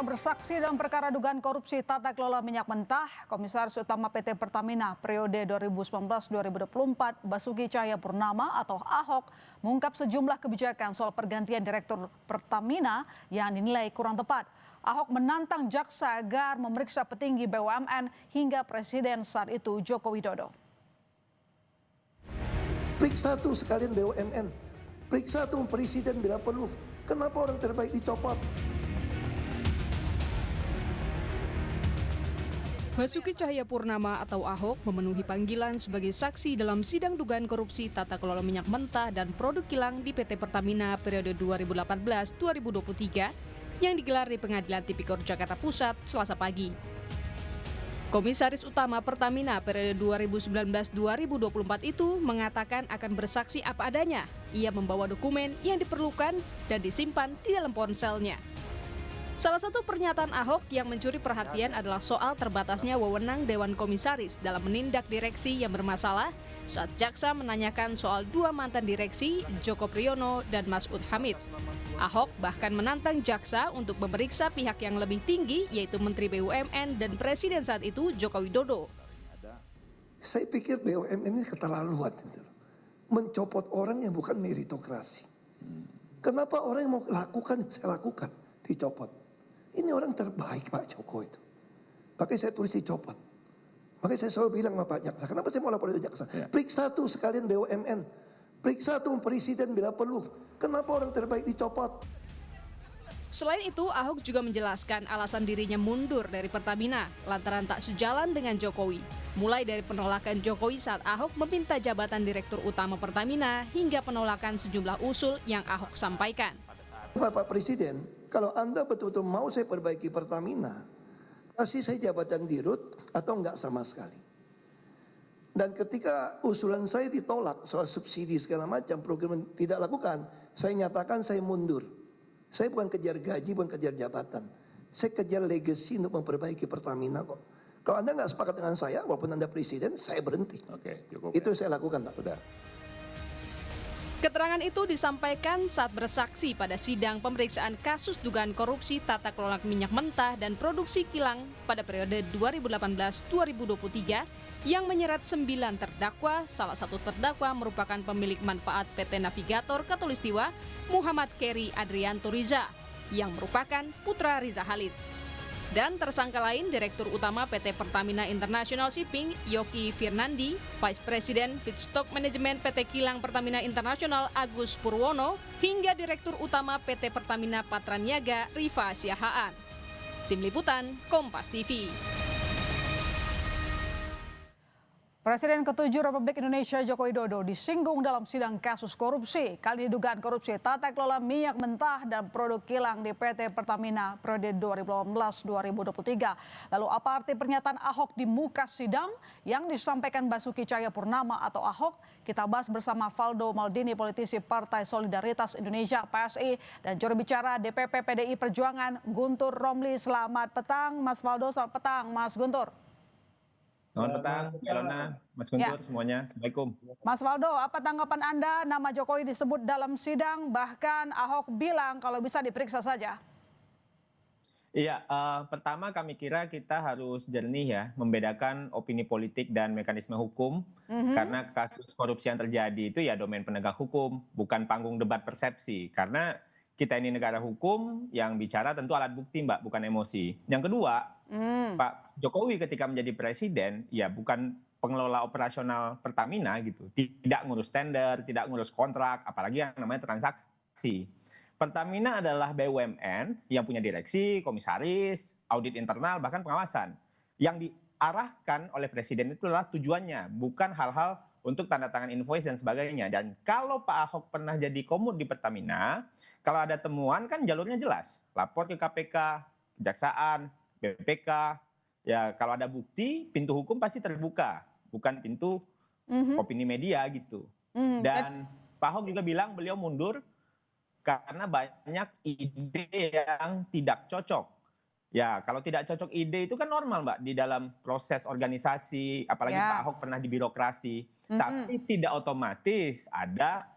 bersaksi dalam perkara dugaan korupsi tata kelola minyak mentah, Komisaris Utama PT Pertamina periode 2019-2024 Basuki Cahayapurnama atau Ahok mengungkap sejumlah kebijakan soal pergantian Direktur Pertamina yang dinilai kurang tepat. Ahok menantang jaksa agar memeriksa petinggi BUMN hingga Presiden saat itu Joko Widodo. Periksa tuh sekalian BUMN, periksa tuh Presiden bila perlu. Kenapa orang terbaik dicopot? Basuki Cahayapurnama atau Ahok memenuhi panggilan sebagai saksi dalam sidang dugaan korupsi tata kelola minyak mentah dan produk kilang di PT Pertamina periode 2018-2023 yang digelar di Pengadilan Tipikor Jakarta Pusat Selasa pagi. Komisaris Utama Pertamina periode 2019-2024 itu mengatakan akan bersaksi apa adanya. Ia membawa dokumen yang diperlukan dan disimpan di dalam ponselnya. Salah satu pernyataan Ahok yang mencuri perhatian adalah soal terbatasnya wewenang Dewan Komisaris dalam menindak direksi yang bermasalah saat jaksa menanyakan soal dua mantan direksi, Joko Priyono dan Masud Hamid. Ahok bahkan menantang jaksa untuk memeriksa pihak yang lebih tinggi yaitu Menteri BUMN dan Presiden saat itu Joko Widodo. Saya pikir BUMN ini keterlaluan. Mencopot orang yang bukan meritokrasi. Kenapa orang yang mau lakukan, saya lakukan, dicopot. Ini orang terbaik Pak Joko itu. Makanya saya tulis dicopot. Makanya saya selalu bilang sama Pak Jaksa, kenapa saya mau lapor ke Jaksa? Ya. Periksa tuh sekalian BUMN. Periksa tuh Presiden bila perlu. Kenapa orang terbaik dicopot? Selain itu, Ahok juga menjelaskan alasan dirinya mundur dari Pertamina lantaran tak sejalan dengan Jokowi. Mulai dari penolakan Jokowi saat Ahok meminta jabatan Direktur Utama Pertamina hingga penolakan sejumlah usul yang Ahok sampaikan. Bapak Presiden, kalau Anda betul-betul mau saya perbaiki Pertamina, kasih saya jabatan dirut atau enggak sama sekali. Dan ketika usulan saya ditolak soal subsidi segala macam, program tidak lakukan, saya nyatakan saya mundur. Saya bukan kejar gaji, bukan kejar jabatan. Saya kejar legacy untuk memperbaiki Pertamina kok. Kalau Anda nggak sepakat dengan saya, walaupun Anda Presiden, saya berhenti. Oke, cukup. Itu saya lakukan, Pak. Sudah. Keterangan itu disampaikan saat bersaksi pada sidang pemeriksaan kasus dugaan korupsi tata kelola minyak mentah dan produksi kilang pada periode 2018-2023 yang menyeret 9 terdakwa, salah satu terdakwa merupakan pemilik manfaat PT Navigator Katulistiwa Muhammad Keri Adrianto Riza yang merupakan putra Riza Khalid. Dan tersangka lain Direktur Utama PT Pertamina International Shipping Yoki Firnandi, Vice President Feedstock Management PT Kilang Pertamina International Agus Purwono, hingga Direktur Utama PT Pertamina Patraniaga Rifa Siahaan. Tim Liputan Kompas TV. Presiden ke-7 Republik Indonesia Joko Widodo disinggung dalam sidang kasus korupsi. Kali ini dugaan korupsi tata kelola minyak mentah dan produk kilang di PT Pertamina periode 2018-2023. Lalu apa arti pernyataan Ahok di muka sidang yang disampaikan Basuki Cahayapurnama atau Ahok? Kita bahas bersama Valdo Maldini, politisi Partai Solidaritas Indonesia (PSI) dan juru bicara DPP PDI Perjuangan Guntur Romli. Selamat petang Mas Valdo, selamat petang Mas Guntur. Selamat petang, Ilona, Mas Guntur, semuanya. Assalamualaikum. Mas Valdo, apa tanggapan Anda? Nama Jokowi disebut dalam sidang, bahkan Ahok bilang kalau bisa diperiksa saja. Iya, pertama kami kira kita harus jernih ya, membedakan opini politik dan mekanisme hukum. Karena kasus korupsi yang terjadi itu ya domain penegak hukum, bukan panggung debat persepsi. Karena kita ini negara hukum yang bicara tentu alat bukti, Mbak, bukan emosi. Yang kedua, Pak Jokowi ketika menjadi presiden, ya bukan pengelola operasional Pertamina gitu. Tidak ngurus tender, tidak ngurus kontrak, apalagi yang namanya transaksi. Pertamina adalah BUMN yang punya direksi, komisaris, audit internal, bahkan pengawasan. Yang diarahkan oleh presiden itu adalah tujuannya, bukan hal-hal untuk tanda tangan invoice dan sebagainya. Dan kalau Pak Ahok pernah jadi komut di Pertamina, kalau ada temuan kan jalurnya jelas. Lapor ke KPK, Kejaksaan, BPK. Ya kalau ada bukti, pintu hukum pasti terbuka. Bukan pintu opini media gitu. Dan Pak Ahok juga bilang beliau mundur karena banyak ide yang tidak cocok. Ya, kalau tidak cocok ide itu kan normal, Mbak, di dalam proses organisasi, apalagi Pak Ahok pernah di birokrasi. Tapi tidak otomatis ada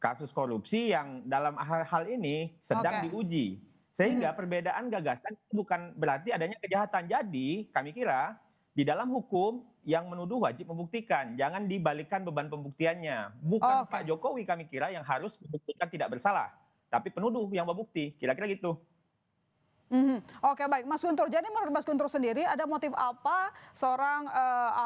kasus korupsi yang dalam hal-hal ini sedang diuji, Sehingga perbedaan gagasan itu bukan berarti adanya kejahatan. Jadi kami kira di dalam hukum yang menuduh wajib membuktikan, jangan dibalikkan beban pembuktiannya. Bukan Oke. Pak Jokowi kami kira yang harus membuktikan tidak bersalah, tapi penuduh yang membukti, kira-kira gitu. Oke, baik, Mas Guntur. Jadi menurut Mas Guntur sendiri ada motif apa seorang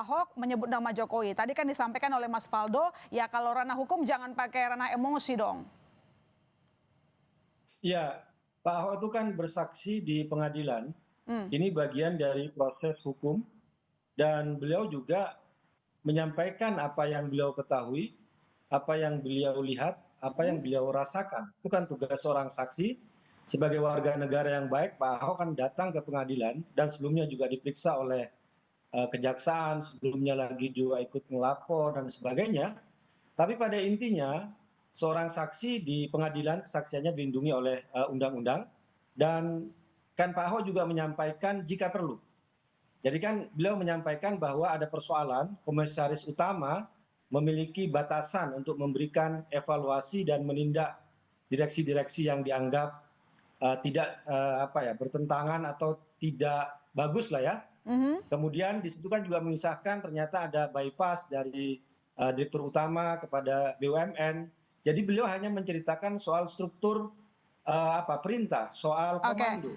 Ahok menyebut nama Jokowi? Tadi kan disampaikan oleh Mas Faldo, ya kalau ranah hukum jangan pakai ranah emosi dong. Ya, Pak Ahok itu kan bersaksi di pengadilan. Ini bagian dari proses hukum dan beliau juga menyampaikan apa yang beliau ketahui, apa yang beliau lihat, apa yang beliau rasakan. Itu kan tugas seorang saksi. Sebagai warga negara yang baik, Pak Ahok kan datang ke pengadilan dan sebelumnya juga diperiksa oleh kejaksaan, sebelumnya lagi juga ikut melapor dan sebagainya. Tapi pada intinya seorang saksi di pengadilan kesaksiannya dilindungi oleh undang-undang dan kan Pak Ahok juga menyampaikan jika perlu. Jadi kan beliau menyampaikan bahwa ada persoalan komisaris utama memiliki batasan untuk memberikan evaluasi dan menindak direksi-direksi yang dianggap tidak bertentangan atau tidak bagus lah ya. Kemudian di situ kan juga mengisahkan ternyata ada bypass dari direktur utama kepada BUMN. Jadi beliau hanya menceritakan soal struktur perintah, soal komando.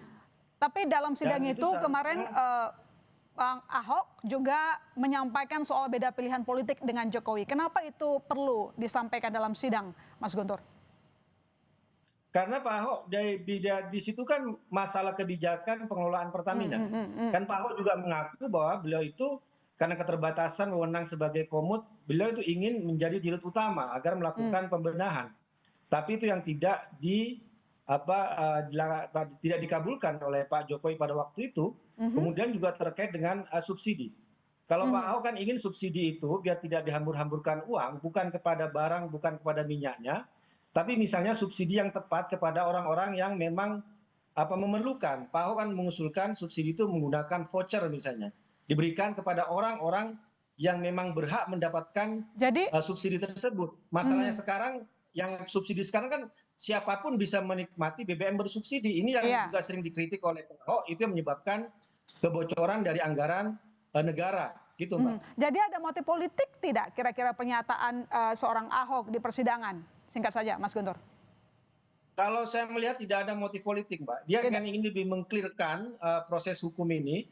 Tapi dalam sidang Dan itu kemarin Bang Ahok juga menyampaikan soal beda pilihan politik dengan Jokowi. Kenapa itu perlu disampaikan dalam sidang, Mas Guntur? Karena Pak Ahok di situ kan masalah kebijakan pengelolaan Pertamina. Kan Pak Ahok juga mengaku bahwa beliau itu karena keterbatasan wewenang sebagai komut, beliau itu ingin menjadi dirut utama agar melakukan pembenahan. Tapi itu yang tidak tidak dikabulkan oleh Pak Jokowi pada waktu itu. Kemudian juga terkait dengan subsidi. Kalau Pak Ahok kan ingin subsidi itu biar tidak dihambur-hamburkan uang, bukan kepada barang, bukan kepada minyaknya, tapi misalnya subsidi yang tepat kepada orang-orang yang memang memerlukan. Pak Ahok kan mengusulkan subsidi itu menggunakan voucher misalnya, diberikan kepada orang-orang yang memang berhak mendapatkan subsidi tersebut. Masalahnya sekarang, yang subsidi sekarang kan siapapun bisa menikmati BBM bersubsidi. Ini yang juga sering dikritik oleh Pak Ahok, itu yang menyebabkan kebocoran dari anggaran negara, gitu Mbak. Jadi ada motif politik tidak kira-kira pernyataan seorang Ahok di persidangan? Singkat saja, Mas Guntur. Kalau saya melihat tidak ada motif politik, Mbak. Dia kan ingin lebih mengklirkan proses hukum ini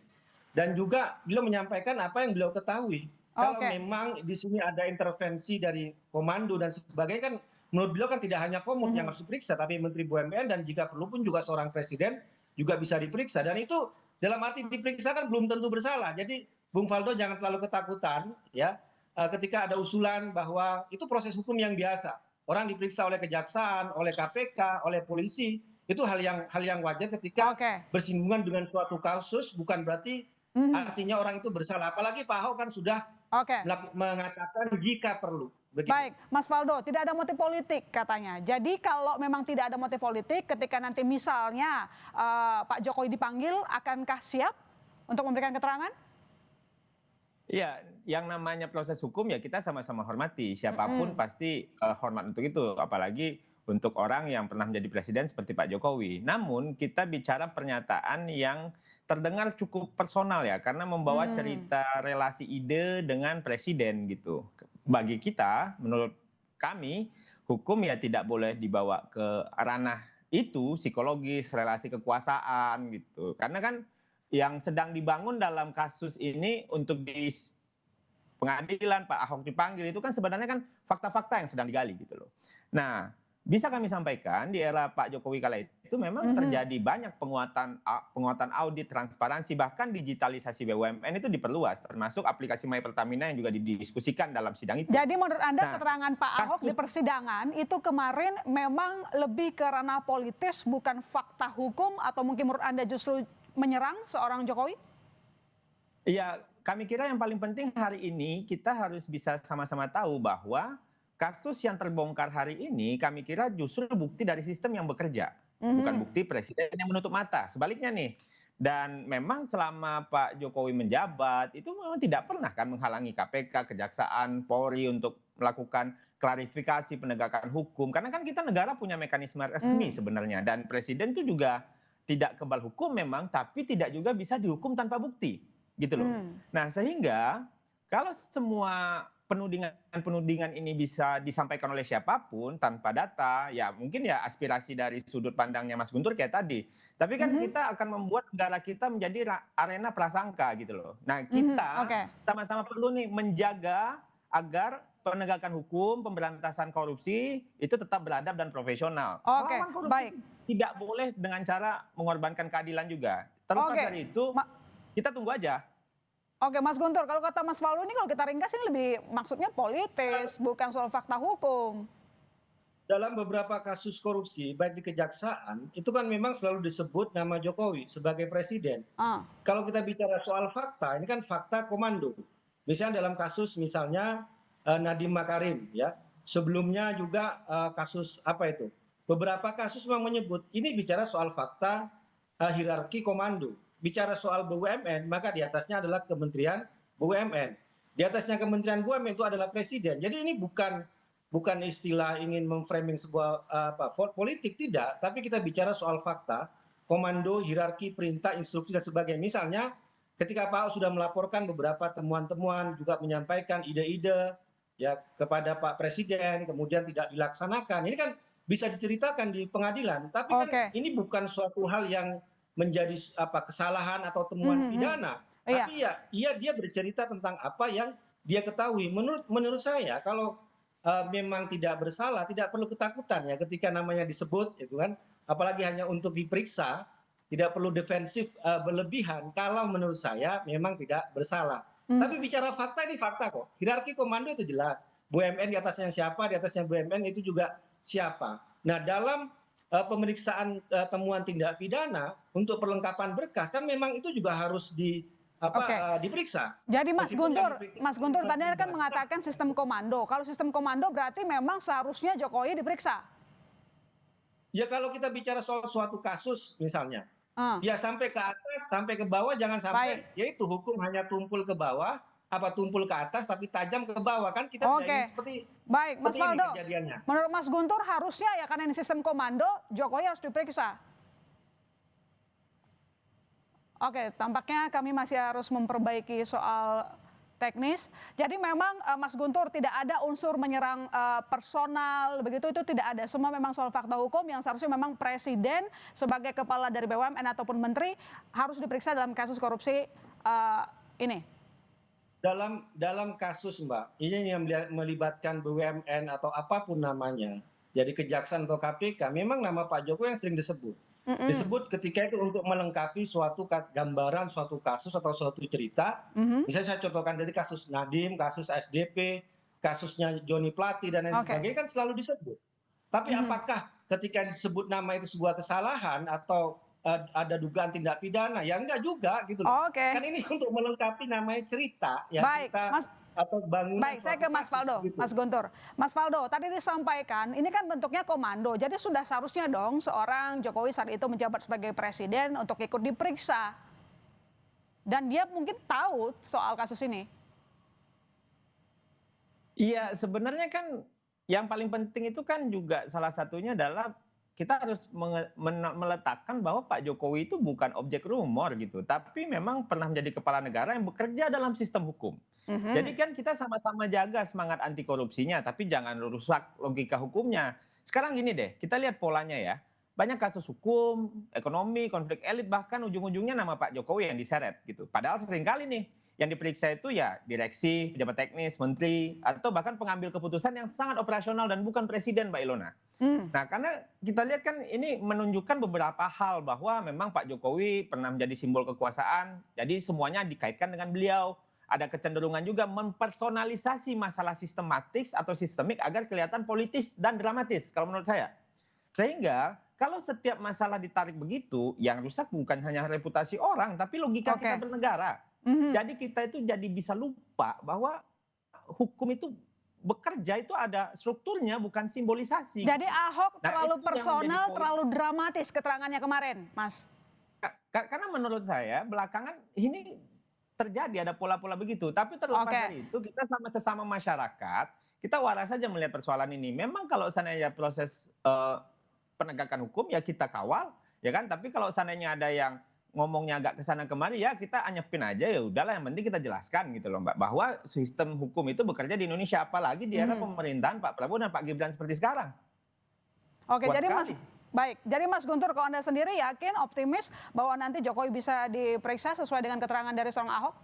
dan juga beliau menyampaikan apa yang beliau ketahui. Kalau memang di sini ada intervensi dari komando dan sebagainya kan menurut beliau kan tidak hanya komut yang harus diperiksa, tapi Menteri BUMN dan jika perlu pun juga seorang presiden juga bisa diperiksa. Dan itu dalam arti diperiksa kan belum tentu bersalah. Jadi Bung Faldo jangan terlalu ketakutan ya ketika ada usulan bahwa itu proses hukum yang biasa. Orang diperiksa oleh kejaksaan, oleh KPK, oleh polisi, itu hal yang wajar ketika bersinggungan dengan suatu kasus, bukan berarti artinya orang itu bersalah. Apalagi Pak Ahok kan sudah mengatakan jika perlu. Begitu. Baik, Mas Faldo, tidak ada motif politik katanya. Jadi kalau memang tidak ada motif politik, ketika nanti misalnya Pak Jokowi dipanggil, akankah siap untuk memberikan keterangan? Iya, yang namanya proses hukum ya kita sama-sama hormati. Siapapun pasti hormat untuk itu. Apalagi untuk orang yang pernah menjadi presiden seperti Pak Jokowi. Namun kita bicara pernyataan yang terdengar cukup personal ya. Karena membawa cerita relasi ide dengan presiden gitu. Bagi kita, menurut kami, hukum ya tidak boleh dibawa ke ranah itu, psikologis, relasi kekuasaan gitu. Karena kan yang sedang dibangun dalam kasus ini untuk di pengadilan Pak Ahok dipanggil itu kan sebenarnya kan fakta-fakta yang sedang digali gitu loh. Nah, bisa kami sampaikan di era Pak Jokowi kala itu memang terjadi banyak penguatan audit, transparansi, bahkan digitalisasi BUMN itu diperluas, termasuk aplikasi My Pertamina yang juga didiskusikan dalam sidang itu. Jadi menurut Anda keterangan Pak Ahok di persidangan itu kemarin memang lebih ke ranah politis, bukan fakta hukum, atau mungkin menurut Anda justru menyerang seorang Jokowi? Iya, kami kira yang paling penting hari ini kita harus bisa sama-sama tahu bahwa kasus yang terbongkar hari ini kami kira justru bukti dari sistem yang bekerja, bukan bukti presiden yang menutup mata. Sebaliknya nih, dan memang selama Pak Jokowi menjabat itu memang tidak pernah kan menghalangi KPK, Kejaksaan, Polri untuk melakukan klarifikasi penegakan hukum. Karena kan kita negara punya mekanisme resmi sebenarnya, dan presiden itu juga tidak kebal hukum memang, tapi tidak juga bisa dihukum tanpa bukti, gitu loh. Nah, sehingga kalau semua penudingan ini bisa disampaikan oleh siapapun tanpa data, ya mungkin ya aspirasi dari sudut pandangnya Mas Guntur kayak tadi. Tapi kan kita akan membuat negara kita menjadi arena prasangka gitu loh. Nah, kita sama-sama perlu nih menjaga agar penegakan hukum, pemberantasan korupsi itu tetap beradab dan profesional. Melawan korupsi tidak boleh dengan cara mengorbankan keadilan juga. Terlepas dari itu, kita tunggu aja. Oke, Mas Guntur, kalau kata Mas Faldo ini kalau kita ringkas ini lebih maksudnya politis, bukan soal fakta hukum. Dalam beberapa kasus korupsi, baik di kejaksaan, itu kan memang selalu disebut nama Jokowi sebagai presiden. Kalau kita bicara soal fakta, ini kan fakta komando. Misalnya dalam kasus misalnya Nadiem Makarim, ya. Sebelumnya juga kasus apa itu? Beberapa kasus memang menyebut ini bicara soal fakta hierarki komando. Bicara soal BUMN, maka di atasnya adalah Kementerian BUMN. Di atasnya Kementerian BUMN itu adalah presiden. Jadi ini bukan istilah ingin memframing sebuah politik, tidak. Tapi kita bicara soal fakta, komando, hierarki, perintah, instruksi, dan sebagainya. Misalnya ketika Pak Ahok sudah melaporkan beberapa temuan-temuan, juga menyampaikan ide-ide ya kepada Pak Presiden, kemudian tidak dilaksanakan. Ini kan bisa diceritakan di pengadilan. Tapi kan ini bukan suatu hal yang menjadi kesalahan atau temuan pidana, tapi ya dia bercerita tentang apa yang dia ketahui. Menurut saya kalau memang tidak bersalah, tidak perlu ketakutan ya ketika namanya disebut, itu kan, apalagi hanya untuk diperiksa, tidak perlu defensif berlebihan. Kalau menurut saya memang tidak bersalah. Tapi bicara fakta, ini fakta kok. Hierarki komando itu jelas. BUMN di atasnya siapa, di atasnya BUMN itu juga siapa. Nah, dalam pemeriksaan temuan tindak pidana untuk perlengkapan berkas kan memang itu juga harus diperiksa. Jadi Mas Guntur tadi kan mengatakan sistem komando. Kalau sistem komando berarti memang seharusnya Jokowi diperiksa. Ya kalau kita bicara soal suatu kasus misalnya, ya sampai ke atas, sampai ke bawah, jangan sampai yaitu hukum hanya tumpul ke bawah, tumpul ke atas tapi tajam ke bawah, kan kita tidak ingin seperti Mas Faldo, kejadiannya. Menurut Mas Guntur harusnya ya karena ini sistem komando, Jokowi harus diperiksa. Oke, tampaknya kami masih harus memperbaiki soal teknis. Jadi memang Mas Guntur tidak ada unsur menyerang personal, begitu itu tidak ada. Semua memang soal fakta hukum yang seharusnya memang presiden sebagai kepala dari BUMN ataupun menteri harus diperiksa dalam kasus korupsi ini. Dalam kasus Mbak, ini yang melibatkan BUMN atau apapun namanya, jadi kejaksaan atau KPK, memang nama Pak Jokowi yang sering disebut. Disebut ketika itu untuk melengkapi suatu gambaran, suatu kasus atau suatu cerita. Misalnya saya contohkan dari kasus Nadiem, kasus SDP, kasusnya Joni Plate dan lain sebagainya kan selalu disebut. Tapi apakah ketika disebut nama itu sebuah kesalahan atau ada dugaan tindak pidana? Ya enggak juga gitu loh. Kan ini untuk melengkapi namanya cerita ya, cerita atau bangunan. Baik, saya ke Mas Faldo, gitu. Mas Guntur. Mas Faldo, tadi disampaikan ini kan bentuknya komando. Jadi sudah seharusnya dong seorang Jokowi saat itu menjabat sebagai presiden untuk ikut diperiksa. Dan dia mungkin tahu soal kasus ini. Iya, sebenarnya kan yang paling penting itu kan juga salah satunya adalah kita harus meletakkan bahwa Pak Jokowi itu bukan objek rumor gitu, tapi memang pernah menjadi kepala negara yang bekerja dalam sistem hukum. Jadi kan kita sama-sama jaga semangat anti korupsinya, tapi jangan rusak logika hukumnya. Sekarang gini deh, kita lihat polanya ya. Banyak kasus hukum, ekonomi, konflik elit, bahkan ujung-ujungnya nama Pak Jokowi yang diseret gitu. Padahal seringkali nih yang diperiksa itu ya direksi, pejabat teknis, menteri, atau bahkan pengambil keputusan yang sangat operasional dan bukan presiden, Mbak Ilona. Nah, karena kita lihat kan ini menunjukkan beberapa hal bahwa memang Pak Jokowi pernah menjadi simbol kekuasaan, jadi semuanya dikaitkan dengan beliau. Ada kecenderungan juga mempersonalisasi masalah sistematis atau sistemik agar kelihatan politis dan dramatis, kalau menurut saya. Sehingga kalau setiap masalah ditarik begitu, yang rusak bukan hanya reputasi orang, tapi logika kita bernegara. Jadi kita itu jadi bisa lupa bahwa hukum itu bekerja itu ada strukturnya, bukan simbolisasi. Jadi Ahok terlalu personal, terlalu dramatis keterangannya kemarin, Mas. Karena menurut saya belakangan ini terjadi ada pola-pola begitu. Tapi terlepas dari itu kita sama sesama masyarakat kita waras saja melihat persoalan ini. Memang kalau seandainya proses penegakan hukum ya kita kawal, ya kan? Tapi kalau seandainya ada yang ngomongnya agak kesana kemari, ya kita anyepin aja, ya udahlah, yang penting kita jelaskan gitu loh Mbak, bahwa sistem hukum itu bekerja di Indonesia, apalagi di era pemerintahan Pak Prabowo dan Pak Gibran seperti sekarang. Oke, Kuat jadi Mas, sekali. baik. Jadi Mas Guntur, kalau Anda sendiri yakin, optimis bahwa nanti Jokowi bisa diperiksa sesuai dengan keterangan dari seorang Ahok?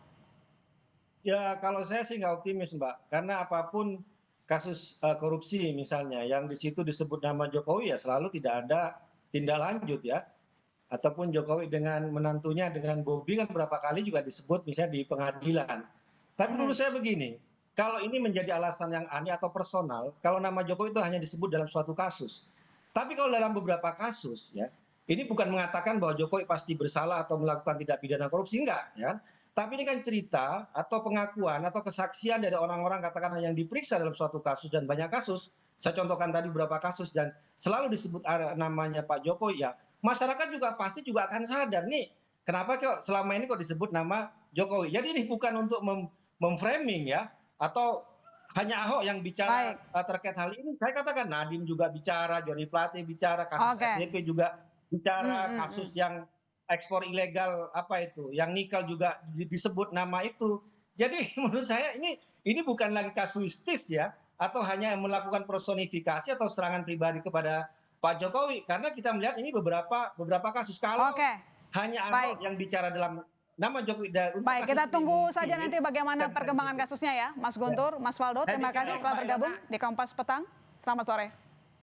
Ya kalau saya sih nggak optimis Mbak, karena apapun kasus korupsi misalnya yang di situ disebut nama Jokowi ya selalu tidak ada tindak lanjut ya. Ataupun Jokowi dengan menantunya dengan Bobi kan berapa kali juga disebut misalnya di pengadilan. Tapi menurut saya begini, kalau ini menjadi alasan yang aneh atau personal, kalau nama Jokowi itu hanya disebut dalam suatu kasus. Tapi kalau dalam beberapa kasus ya, ini bukan mengatakan bahwa Jokowi pasti bersalah atau melakukan tindak pidana korupsi, enggak ya. Tapi ini kan cerita atau pengakuan atau kesaksian dari orang-orang katakanlah yang diperiksa dalam suatu kasus dan banyak kasus. Saya contohkan tadi beberapa kasus dan selalu disebut namanya Pak Jokowi ya. Masyarakat juga pasti juga akan sadar nih kenapa kok selama ini kok disebut nama Jokowi. Jadi ini bukan untuk memframing ya atau hanya Ahok yang bicara terkait hal ini. Saya katakan Nadiem juga bicara, Joni Plate bicara, kasus SDP juga bicara, kasus yang ekspor ilegal apa itu, yang nikel juga disebut nama itu. Jadi menurut saya ini bukan lagi kasuistis ya atau hanya melakukan personifikasi atau serangan pribadi kepada Pak Jokowi, karena kita melihat ini beberapa kasus kalau hanya Ahok yang bicara dalam nama Jokowi. Baik, kita tunggu saja nanti bagaimana perkembangan kasusnya ya, Mas Guntur, Mas Waldo. Terima kasih telah bergabung di Kompas Petang. Selamat sore.